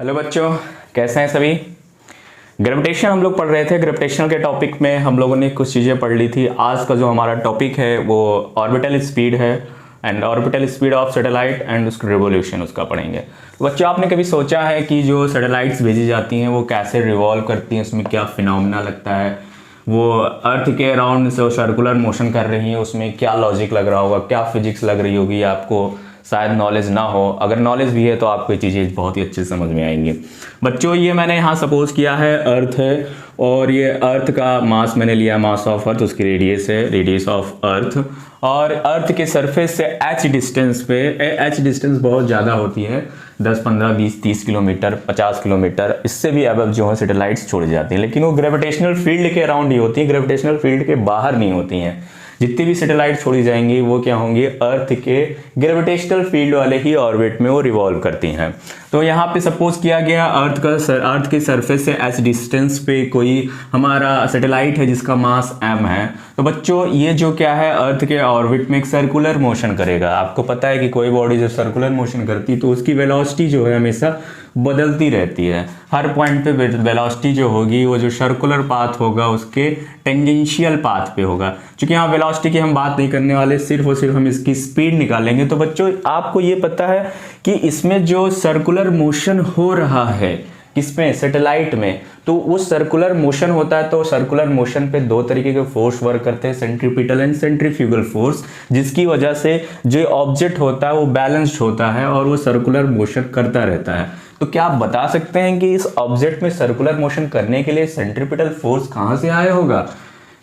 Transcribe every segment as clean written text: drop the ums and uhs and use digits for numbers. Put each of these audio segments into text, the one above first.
Hello बच्चों, कैसे हैं सभी। ग्रेविटेशन हम लोग पढ़ रहे थे। ग्रेविटेशन के टॉपिक में हम लोगों ने कुछ चीज़ें पढ़ ली थी। आज का जो हमारा टॉपिक है वो ऑर्बिटल स्पीड है and orbital speed of satellite and उसका रिवॉल्यूशन उसका पढ़ेंगे। तो बच्चों, आपने कभी सोचा है कि जो सैटेलाइट्स भेजी जाती हैं वो कैसे रिवॉल्व करती हैं, उसमें क्या फिनोमेना लगता है, वो अर्थ के अराउंड से सर्कुलर मोशन कर रही हैं, उसमें क्या लॉजिक लग रहा होगा, क्या फिजिक्स लग रही होगी। आपको शायद नॉलेज ना हो, अगर नॉलेज भी है तो आपको ये चीज़ें बहुत ही अच्छे से समझ में आएंगी। बच्चों, ये मैंने यहाँ सपोज किया है अर्थ है और ये अर्थ का मास मैंने लिया, मास ऑफ अर्थ, उसकी रेडियस है, रेडियस ऑफ अर्थ। और अर्थ के सरफेस से एच डिस्टेंस पे, एच डिस्टेंस बहुत ज़्यादा होती है, 10, 15, 20, 30 किलोमीटर, 50 किलोमीटर, इससे भी अबव जो है सैटेलाइट्स छोड़ी जाती हैं। लेकिन वो ग्रेविटेशनल फील्ड के अराउंड ही होती हैं, ग्रेविटेशनल फील्ड के बाहर नहीं होती हैं। जितनी भी सैटेलाइट छोड़ी जाएंगी वो क्या होंगी, अर्थ के ग्रेविटेशनल फील्ड वाले ही ऑर्बिट में वो रिवॉल्व करती हैं। तो यहाँ पे सपोज किया गया अर्थ के सरफेस से एच डिस्टेंस पे कोई हमारा सैटेलाइट है जिसका मास m है। तो बच्चों, ये जो क्या है, अर्थ के ऑर्बिट में एक सर्कुलर मोशन करेगा। आपको पता है कि कोई बॉडी जब सर्कुलर मोशन करती है तो उसकी वेलोसिटी जो है हमेशा बदलती रहती है। हर पॉइंट पे वेलोसिटी जो होगी वो जो सर्कुलर पाथ होगा उसके टेंजेंशियल पाथ पे होगा। क्योंकि यहाँ वेलोसिटी की हम बात नहीं करने वाले, सिर्फ और सिर्फ हम इसकी स्पीड निकालेंगे। तो बच्चों, आपको ये पता है कि इसमें जो सर्कुलर मोशन हो रहा है किसमें, सैटेलाइट में, तो वो सर्कुलर मोशन होता है। तो सर्कुलर मोशन पे दो तरीके के फोर्स वर्क करते हैं, सेंट्रीपिटल एंड सेंट्रीफ्यूगल फोर्स, जिसकी वजह से जो ऑब्जेक्ट होता है वो बैलेंस्ड होता है और वो सर्कुलर मोशन करता रहता है। तो क्या आप बता सकते हैं कि इस ऑब्जेक्ट में सर्कुलर मोशन करने के लिए सेंट्रीपिटल फोर्स कहाँ से आया होगा?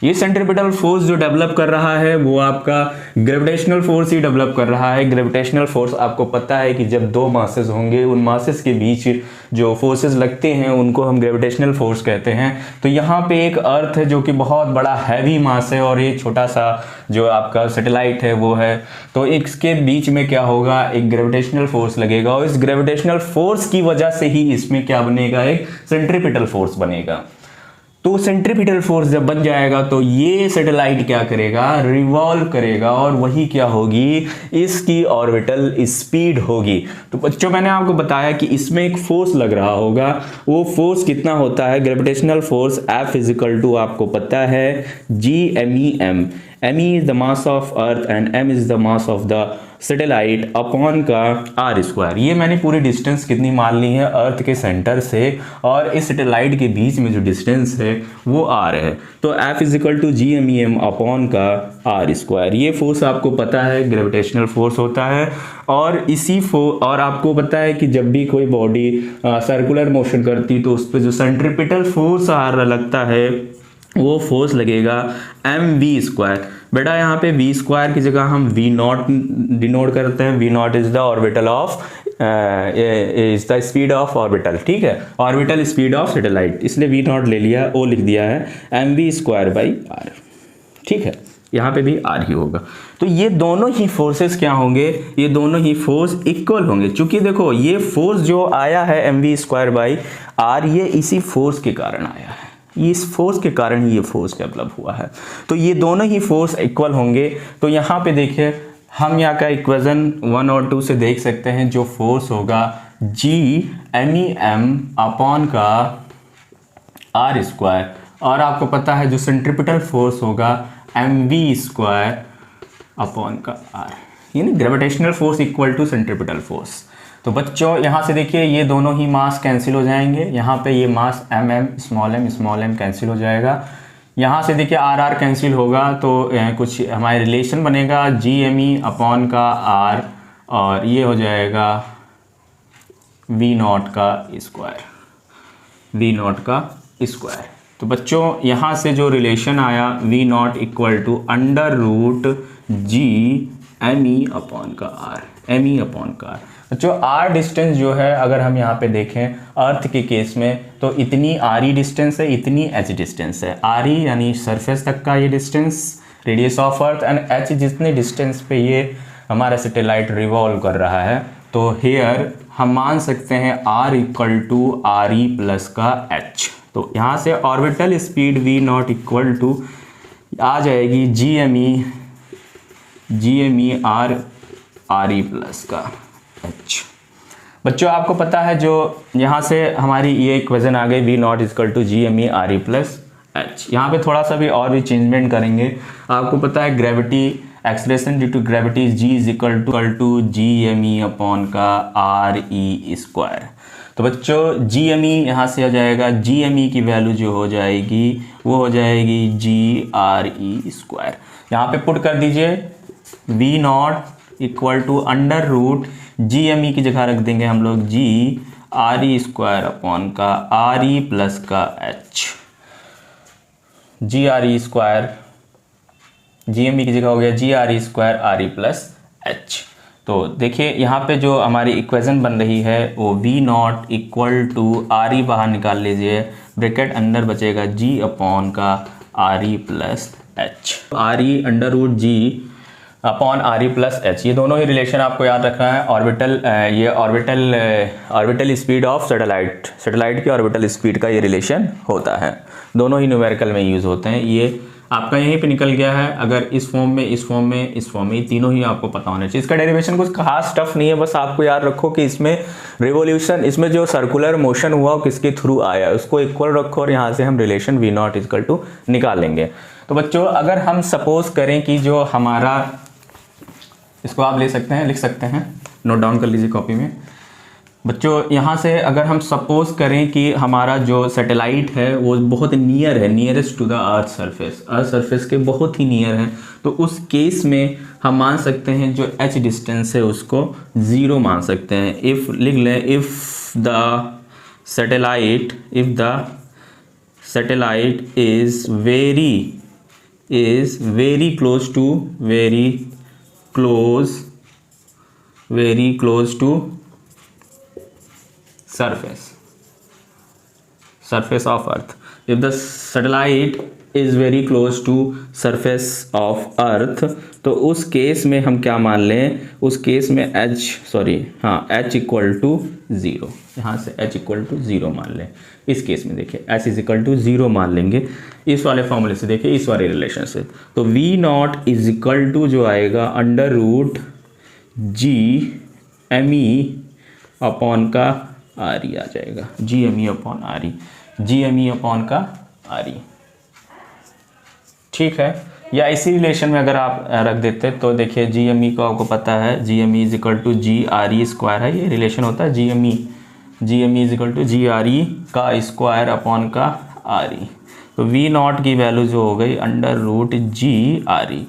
ये सेंट्रीपिटल फोर्स जो डेवलप कर रहा है वो आपका ग्रेविटेशनल फोर्स ही डेवलप कर रहा है। ग्रेविटेशनल फोर्स आपको पता है कि जब दो मासेस होंगे उन मासेस के बीच जो फोर्सेस लगते हैं उनको हम ग्रेविटेशनल फोर्स कहते हैं। तो यहाँ पे एक अर्थ है जो कि बहुत बड़ा हैवी मास है और ये छोटा सा जो आपका सैटेलाइट है वो है। तो इसके बीच में क्या होगा, एक ग्रेविटेशनल फोर्स लगेगा और इस ग्रेविटेशनल फोर्स की वजह से ही इसमें क्या बनेगा, एक सेंट्रीपिटल फोर्स बनेगा। तो सेंट्रीपिटल फोर्स जब बन जाएगा तो ये सैटेलाइट क्या करेगा, रिवॉल्व करेगा और वही क्या होगी, इसकी ऑर्बिटल स्पीड होगी। तो बच्चों, मैंने आपको बताया कि इसमें एक फोर्स लग रहा होगा। वो फोर्स कितना होता है, gravitational force F equal to आपको पता है GMEM। M is the mass of earth and M is the mass of the satellite upon का R स्क्वायर। ये मैंने पूरी डिस्टेंस कितनी मान ली है अर्थ के सेंटर से और इस सैटेलाइट के बीच में जो डिस्टेंस है वो R है। तो F equal to GMEM upon का R स्क्वायर। ये फोर्स आपको पता है ग्रेविटेशनल फोर्स होता है। और और आपको पता है कि जब भी कोई बॉडी सर्कुलर मोशन करती तो उस पर जो सेंट्रीपिटल फोर्स लगता है वो फोर्स लगेगा mv स्क्वायर। बेटा, यहाँ पे v स्क्वायर की जगह हम v नॉट डिनोट करते हैं। v not is the orbital of is the speed of orbital, ठीक है, ऑर्बिटल स्पीड ऑफ सैटेलाइट, इसलिए v नॉट ले लिया, ओ लिख दिया है mv स्क्वायर बाई r, ठीक है। यहाँ पे भी r ही होगा। तो ये दोनों ही फोर्सेस क्या होंगे, ये दोनों ही फोर्स इक्वल होंगे। चूंकि देखो ये फोर्स जो आया है mv स्क्वायर बाई r, ये इसी फोर्स के कारण आया है, इस फोर्स के कारण ही ये फोर्स डेवलप हुआ है। तो ये दोनों ही फोर्स इक्वल होंगे। तो यहाँ पे देखिए, हम यहाँ का इक्वेशन 1 और 2 से देख सकते हैं, जो फोर्स होगा GMEM अपॉन का R स्क्वायर, और आपको पता है जो सेंट्रीपिटल फोर्स होगा mv स्क्वायर अपॉन का R, यानी gravitational force equal to centripetal force. तो बच्चों, यहाँ से देखिए ये दोनों ही मास कैंसिल हो जाएंगे। यहाँ पे ये मास स्मॉल m कैंसिल हो जाएगा। यहाँ से देखिए R कैंसिल होगा तो कुछ हमारे रिलेशन बनेगा GME अपॉन का R, और ये हो जाएगा V नॉट का स्क्वायर, V नॉट का स्क्वायर। तो बच्चों, यहाँ से जो रिलेशन आया V naught equal to under root GME upon का R, ME अपॉन का R। बच्चों, R डिस्टेंस जो है अगर हम यहाँ पे देखें अर्थ के केस में तो इतनी RE डिस्टेंस है, इतनी H डिस्टेंस है। RE यानी सरफेस तक का ये distance, radius of earth, and H जितने डिस्टेंस पे ये हमारा सैटेलाइट रिवॉल्व कर रहा है। तो हेयर हम मान सकते हैं R equal to RE plus का H। तो यहाँ से orbital speed V naught equal to आ जाएगी GME R RE प्लस का H। बच्चों आपको पता है जो यहाँ से हमारी ये इक्वेशन आ गई V0 equal to G M E R E plus H. यहाँ पे थोड़ा सा भी और भी चेंजमेंट करेंगे। आपको पता है gravity acceleration due to gravity G is equal to G M E upon का आर ई स्क्वायर। तो बच्चों जी एम ई यहाँ से आ जाएगा, जी एम ई की वैल्यू जो हो जाएगी वो हो जाएगी जी आर ई स्क्वायर। यहाँ पे पुट कर दीजिए V0 equal to under root G M E की जगह रख देंगे हम लोग G R E square upon का आर ई प्लस का H. G R E square G M E की जगह हो गया G R E square R E plus H. तो देखिए यहाँ पे जो हमारी इक्वेशन बन रही है वो V0 equal to R E बाहर निकाल लीजिए, ब्रैकेट अंदर बचेगा जी अपॉन का R E plus H. R E under root G upon R E plus H, ये दोनों ही रिलेशन आपको याद रखना है। ऑर्बिटल ये ऑर्बिटल स्पीड ऑफ सैटेलाइट की ऑर्बिटल स्पीड का ये रिलेशन होता है। दोनों ही न्यूमेरिकल में यूज़ होते हैं। ये आपका यहीं पे निकल गया है। अगर इस फॉर्म में, इस फॉर्म में, इस फॉर्म में, ये तीनों ही आपको पता होना चाहिए। इसका डेरिवेशन कुछ खास टफ नहीं है, बस आपको याद रखो कि इसमें रिवोल्यूशन, इसमें जो सर्कुलर मोशन हुआ वो किसके थ्रू आया उसको इक्वल रखो और यहाँ से हम रिलेशन V0 इक्वल टू निकालेंगे। तो बच्चों अगर हम सपोज करें कि जो हमारा, इसको आप ले सकते हैं, लिख सकते हैं, नोट डाउन कर लीजिए कॉपी में। बच्चों यहाँ से अगर हम सपोज करें कि हमारा जो सैटेलाइट है वो बहुत नियर है, nearest to the earth surface के बहुत ही नियर है, तो उस केस में हम मान सकते हैं जो h डिस्टेंस है उसको 0 मान सकते हैं। इफ़ लिख लें, if the satellite is very close to surface of earth. If the satellite is very close to surface of earth, तो उस केस में हम क्या मान लें, उस केस में h इक्वल टू 0, यहाँ से h इक्वल टू 0 मान लें। इस केस में देखिए h इज इक्वल टू 0 मान लेंगे इस वाले फॉर्मूले से, देखिए इस वाले रिलेशन से। तो V0 इज इक्वल टू जो आएगा under root G M E upon का आर ई आ जाएगा, G M E upon R E, G M E upon का आर ई। ठीक है, या इसी रिलेशन में अगर आप रख देते तो देखिए जी एम ई को आपको पता है G M E is equal to G R E square है, ये रिलेशन होता है G M E is equal to G R E का स्क्वायर अपॉन का आर ई। तो V0 की वैल्यू जो हो गई under root G R E,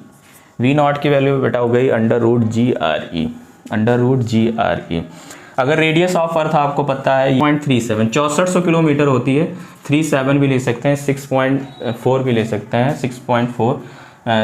V0 की वैल्यू बेटा हो गई under root G R E. अगर रेडियस ऑफ अर्थ आपको पता है 0.37, 6400 किलोमीटर होती है, 37 भी ले सकते हैं, 6.4 भी ले सकते हैं,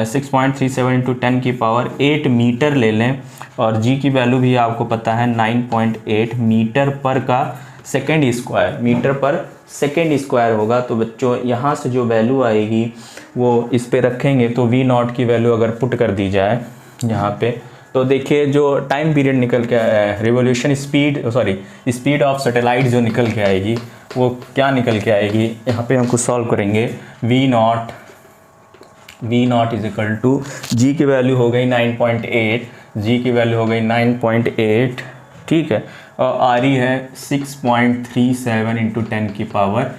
6.37 इंटू 10 की पावर 8 मीटर ले लें, और जी की वैल्यू भी आपको पता है 9.8 मीटर पर का सेकेंड स्क्वायर, मीटर पर सेकेंड स्क्वायर होगा। तो बच्चों यहाँ से जो वैल्यू आएगी वो इस पे रखेंगे, तो V0 की वैल्यू अगर पुट कर दी जाए यहाँ पे, तो देखिए जो टाइम पीरियड निकल के रिवोल्यूशन स्पीड ऑफ सैटेलाइट जो निकल के आएगी वो क्या निकल के आएगी, यहाँ पे हमको सॉल्व करेंगे। V0 इज इक्वल टू जी की वैल्यू हो गई 9.8, जी की वैल्यू हो गई 9.8, ठीक है, और आर ई है 6.37 इंटू 10 की पावर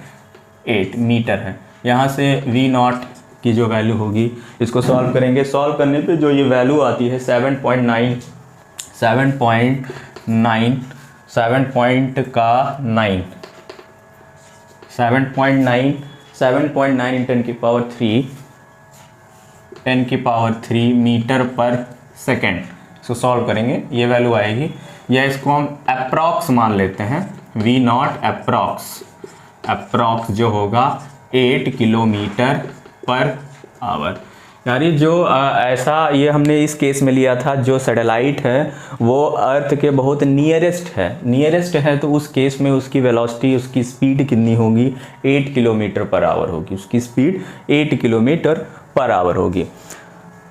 8 मीटर है। यहाँ से V0 की जो वैल्यू होगी इसको सॉल्व करेंगे, सॉल्व करने पे जो ये वैल्यू आती है 7.9 इन 10 की पावर 3 मीटर पर सेकेंड। इसको सॉल्व करेंगे, ये वैल्यू आएगी, या इसको हम अप्रॉक्स मान लेते हैं। V0 अप्रॉक्स जो होगा 8 किलोमीटर पर आवर। यानी जो ऐसा ये हमने इस केस में लिया था, जो सैटेलाइट है वो अर्थ के बहुत नियरेस्ट है, तो उस केस में उसकी वेलोसिटी, उसकी स्पीड कितनी होगी, 8 किलोमीटर पर आवर होगी, उसकी स्पीड 8 किलोमीटर पर आवर होगी।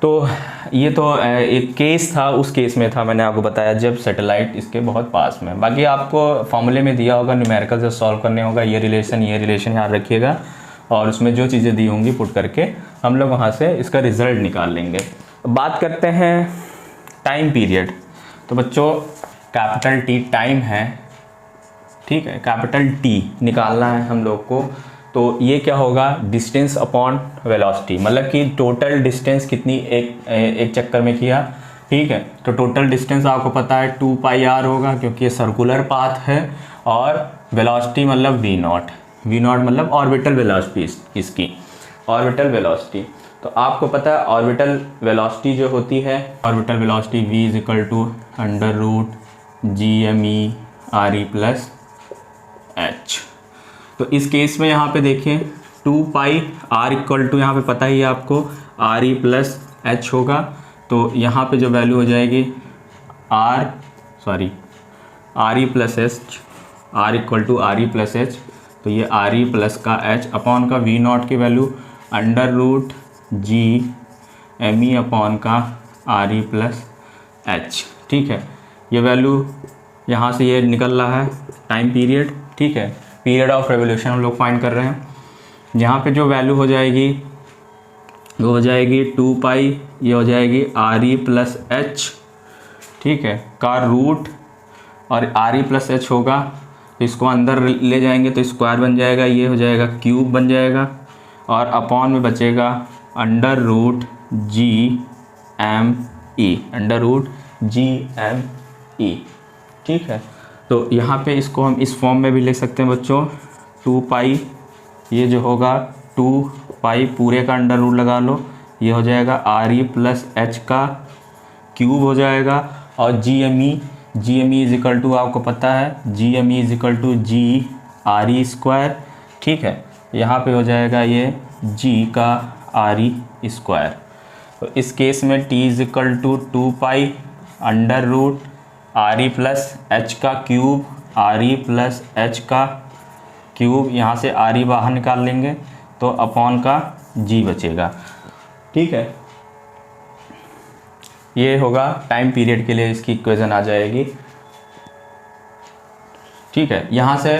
तो ये तो एक केस था, उस केस में था, मैंने आपको बताया जब सैटेलाइट इसके बहुत पास में। बाकी आपको फॉर्मूले में दिया होगा, न्यूमेरिकल से सॉल्व करने होगा, ये रिलेशन याद रखिएगा, और उसमें जो चीज़ें दी होंगी पुट करके हम लोग वहाँ से इसका रिज़ल्ट निकाल लेंगे। बात करते हैं टाइम पीरियड। तो बच्चों कैपिटल T टाइम है, ठीक है, कैपिटल टी निकालना है हम लोग को। तो ये क्या होगा, डिस्टेंस अपॉन वेलोसिटी, मतलब कि टोटल डिस्टेंस कितनी एक चक्कर में किया, ठीक है। तो टोटल डिस्टेंस आपको पता है 2 पाई आर होगा, क्योंकि ये सर्कुलर पाथ है, और वेलोसिटी मतलब वी नॉट मतलब ऑर्बिटल वेलोसिटी इसकी, ऑर्बिटल वेलोसिटी। तो आपको पता है ऑर्बिटल वेलोसिटी जो होती है, orbital velocity v is equal to under root GME RE plus h। तो इस केस में यहाँ पे देखिए 2 पाई r इक्वल टू, यहाँ पे पता ही है आपको RE प्लस h होगा। तो यहाँ पे जो वैल्यू हो जाएगी RE plus h, R equal to RE plus H. तो ये RE प्लस का h अपॉन का V नॉट की value under root GME upon का RE प्लस h, ठीक है। ये वैल्यू यहाँ से ये निकल रहा है टाइम पीरियड, ठीक है, पीरियड ऑफ रेवोल्यूशन हम लोग फाइंड कर रहे हैं। यहाँ पे जो वैल्यू हो जाएगी वो हो जाएगी 2 पाई, ये हो जाएगी RE प्लस h, ठीक है, का रूट, और RE प्लस h होगा तो इसको अंदर ले जाएंगे तो स्क्वायर बन जाएगा, ये हो जाएगा क्यूब बन जाएगा, और अपॉन में बचेगा अंडर रूट GME, ठीक है। तो यहाँ पे इसको हम इस फॉर्म में भी लिख सकते हैं बच्चों, 2 पाई, ये जो होगा 2 पाई पूरे का अंडर रूट लगा लो, ये हो जाएगा RE प्लस h का क्यूब हो जाएगा, और GME इज इक्वल टू आपको पता है GME is equal to GRE square, ठीक है। यहाँ पे हो जाएगा ये G का RE स्क्वायर। तो इस केस में T is equal to 2 pi under root RE plus h का क्यूब, RE प्लस h का क्यूब, यहाँ से RE बाहर निकाल लेंगे तो अपॉन का G बचेगा, ठीक है। ये होगा टाइम पीरियड के लिए इसकी इक्वेशन आ जाएगी, ठीक है। यहाँ से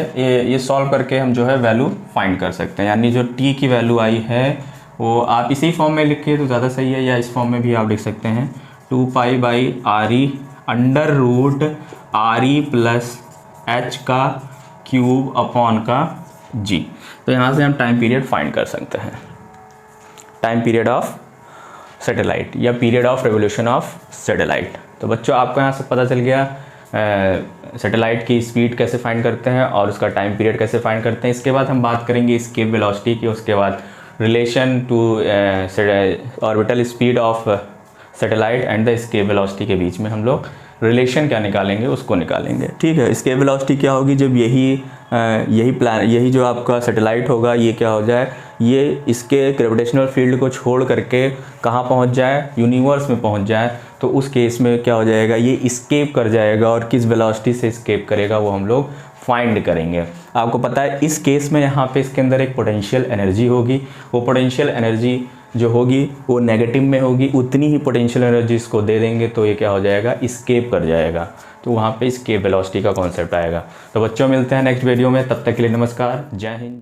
ये सॉल्व करके हम जो है वैल्यू फाइंड कर सकते हैं, यानी जो t की वैल्यू आई है वो आप इसी फॉर्म में लिखिए तो ज़्यादा सही है, या इस फॉर्म में भी आप लिख सकते हैं 2 pi by RE under root RE plus h का क्यूब अपॉन का g। तो यहाँ से हम टाइम पीरियड फाइंड कर सकते हैं, टाइम पीरियड ऑफ सैटेलाइट या period of revolution of satellite. तो बच्चों आपको यहाँ से पता चल गया सैटेलाइट की स्पीड कैसे फाइंड करते हैं और उसका टाइम पीरियड कैसे फाइंड करते हैं। इसके बाद हम बात करेंगे एस्केप वेलोसिटी की, उसके बाद relation to orbital speed of satellite and the escape velocity के बीच में हम लोग रिलेशन क्या निकालेंगे उसको निकालेंगे, ठीक है। एस्केप वेलोसिटी क्या होगी, जब यही जो आपका सैटेलाइट होगा ये क्या हो जाए, ये इसके ग्रेविटेशनल फील्ड को छोड़ करके कहाँ पहुँच जाए, यूनिवर्स में पहुँच जाए, तो उस केस में क्या हो जाएगा, ये इस्केप कर जाएगा, और किस वेलोसिटी से इस्केप करेगा वो हम लोग फाइंड करेंगे। आपको पता है इस केस में यहाँ पे इसके अंदर एक पोटेंशियल एनर्जी होगी, वो पोटेंशियल एनर्जी जो होगी वो नेगेटिव में होगी, उतनी ही पोटेंशियल एनर्जी इसको दे देंगे तो ये क्या हो जाएगा, इस्केप कर जाएगा। तो वहाँ पे इस्केप वेलोसिटी का कॉन्सेप्ट आएगा। तो बच्चों मिलते हैं नेक्स्ट वीडियो में, तब तक के लिए नमस्कार, जय हिंद।